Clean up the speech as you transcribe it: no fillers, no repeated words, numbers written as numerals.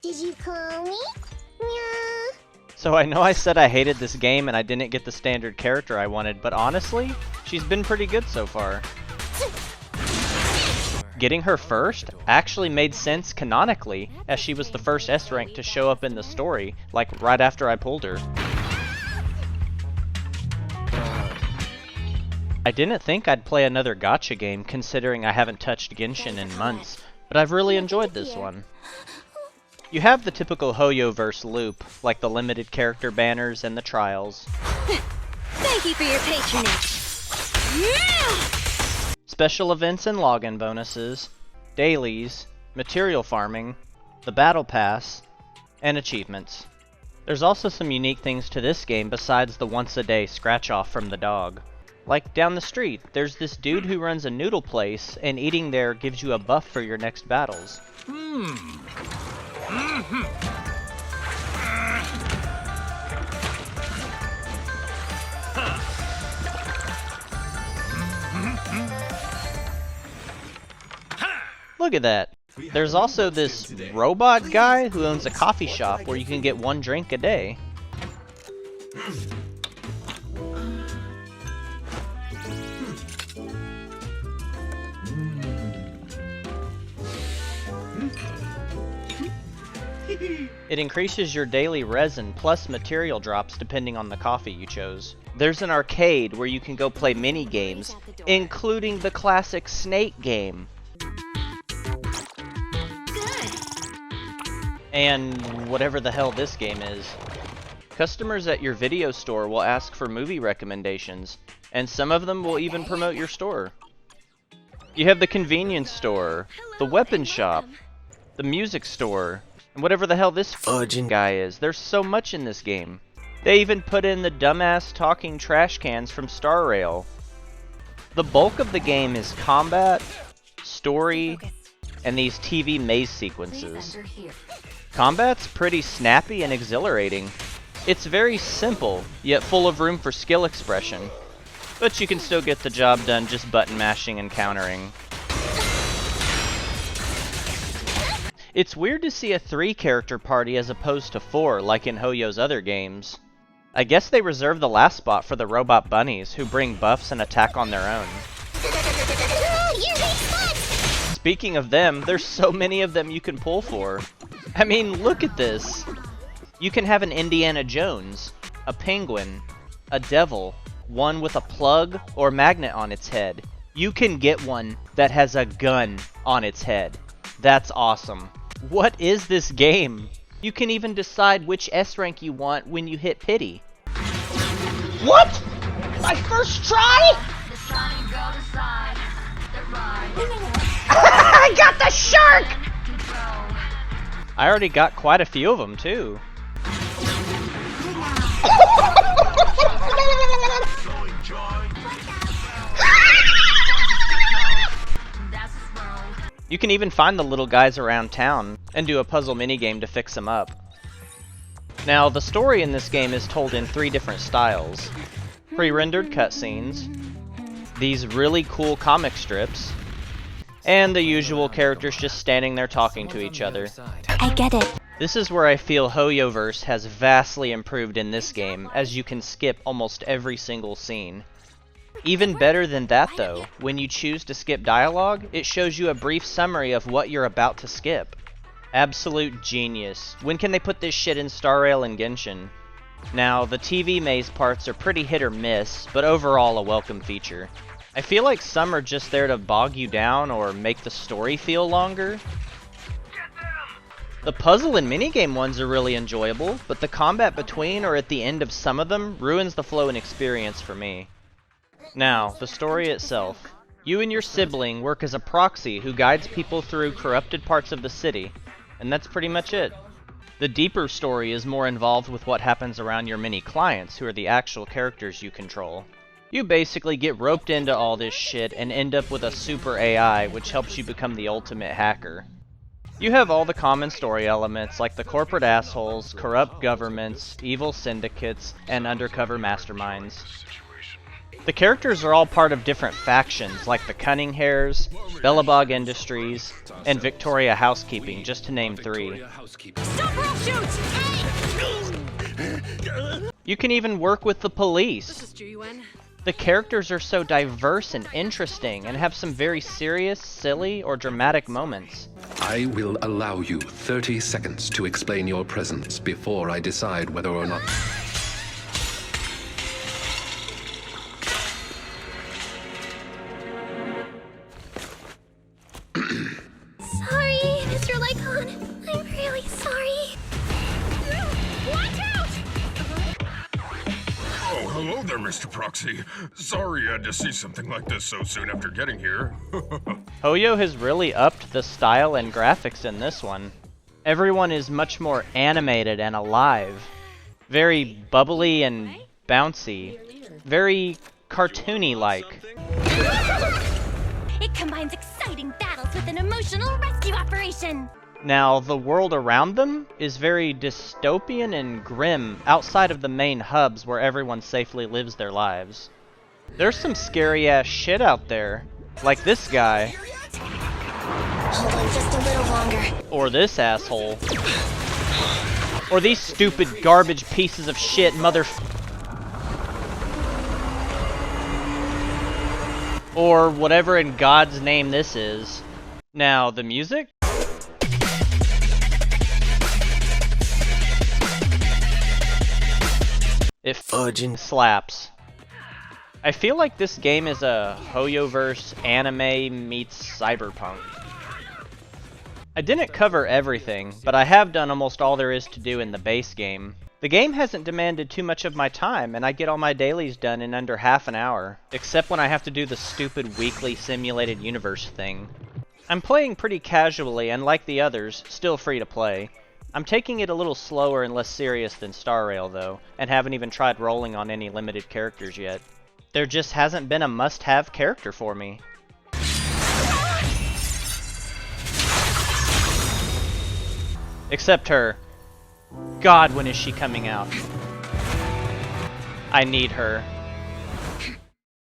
Did you call me? Yeah. So I know I said I hated this game and I didn't get the standard character I wanted, but honestly, she's been pretty good so far. Getting her first actually made sense canonically, as she was the first S rank to show up in the story, like right after I pulled her. I didn't think I'd play another gacha game considering I haven't touched Genshin in months, but I've really enjoyed this one. You have the typical hoyoverse loop, like the limited character banners and the trials. Thank you for your patronage. Special events and login bonuses, dailies, material farming, the battle pass, and achievements. There's also some unique things to this game besides the once a day scratch off from the dog. Like down the street, there's this dude who runs a noodle place, and eating there gives you a buff for your next battles. Look at that. There's also this robot guy who owns a coffee shop where you can get one drink a day. It increases your daily resin plus material drops depending on the coffee you chose. There's an arcade where you can go play mini games, including the classic snake game. And whatever the hell this game is. Customers at your video store will ask for movie recommendations, and some of them will even promote your store. You have the convenience store, the weapon shop, the music store, and whatever the hell this guy is. There's so much in this game. They even put in the dumbass talking trash cans from Star Rail. The bulk of the game is combat, story, and these TV maze sequences. Combat's pretty snappy and exhilarating. It's very simple, yet full of room for skill expression. But you can still get the job done just button mashing and countering. It's weird to see a 3-character party as opposed to 4, like in Hoyo's other games. I guess they reserve the last spot for the robot bunnies, who bring buffs and attack on their own. Speaking of them, there's so many of them you can pull for. I mean, look at this! You can have an Indiana Jones, a penguin, a devil, one with a plug or magnet on its head. You can get one that has a gun on its head. That's awesome. What is this game? You can even decide which S rank you want when you hit pity. What? My first try? I got the shark! I already got quite a few of them too. You can even find the little guys around town and do a puzzle minigame to fix them up. Now, the story in this game is told in 3 different styles. Pre-rendered cutscenes, these really cool comic strips, and the usual characters just standing there talking to each other. I get it. This is where I feel hoyoverse has vastly improved in this game, as you can skip almost every single scene. Even better than that though, when you choose to skip dialogue, it shows you a brief summary of what you're about to skip. Absolute genius. When can they put this shit in Star Rail and Genshin? Now, the TV maze parts are pretty hit or miss, but overall a welcome feature. I feel like some are just there to bog you down or make the story feel longer. The puzzle and minigame ones are really enjoyable, but the combat between or at the end of some of them ruins the flow and experience for me. Now, the story itself. You and your sibling work as a proxy who guides people through corrupted parts of the city, and that's pretty much it. The deeper story is more involved with what happens around your mini clients, who are the actual characters you control. You basically get roped into all this shit and end up with a super AI, which helps you become the ultimate hacker. You have all the common story elements like the corporate assholes, corrupt governments, evil syndicates, and undercover masterminds. The characters are all part of different factions, like the Cunning Hares, Bellabog Industries, and Victoria Housekeeping, just to name 3. Stop or I'll shoot! You can even work with the police. This is Ju-Yuan. The characters are so diverse and interesting, and have some very serious, silly, or dramatic moments. I will allow you 30 seconds to explain your presence before I decide whether or not... Sorry, Mr. Lycon. I'm really sorry. Watch out! Oh, hello there, Mr. Proxy. Sorry I had to see something like this so soon after getting here. Hoyo has really upped the style and graphics in this one. Everyone is much more animated and alive. Very bubbly and bouncy. Very cartoony-like. It combines exciting battles with an emotional rescue operation. Now, the world around them is very dystopian and grim outside of the main hubs where everyone safely lives their lives. There's some scary-ass shit out there, like this guy. Hold on just a little longer. Or this asshole. Or these stupid garbage pieces of shit or whatever in God's name this is. Now, the music? It slaps. I feel like this game is a hoyoverse anime meets cyberpunk. I didn't cover everything, but I have done almost all there is to do in the base game. The game hasn't demanded too much of my time, and I get all my dailies done in under half an hour, except when I have to do the stupid weekly simulated universe thing. I'm playing pretty casually, and like the others, still free to play. I'm taking it a little slower and less serious than Star Rail though, and haven't even tried rolling on any limited characters yet. There just hasn't been a must-have character for me. Except her. God, when is she coming out? I need her.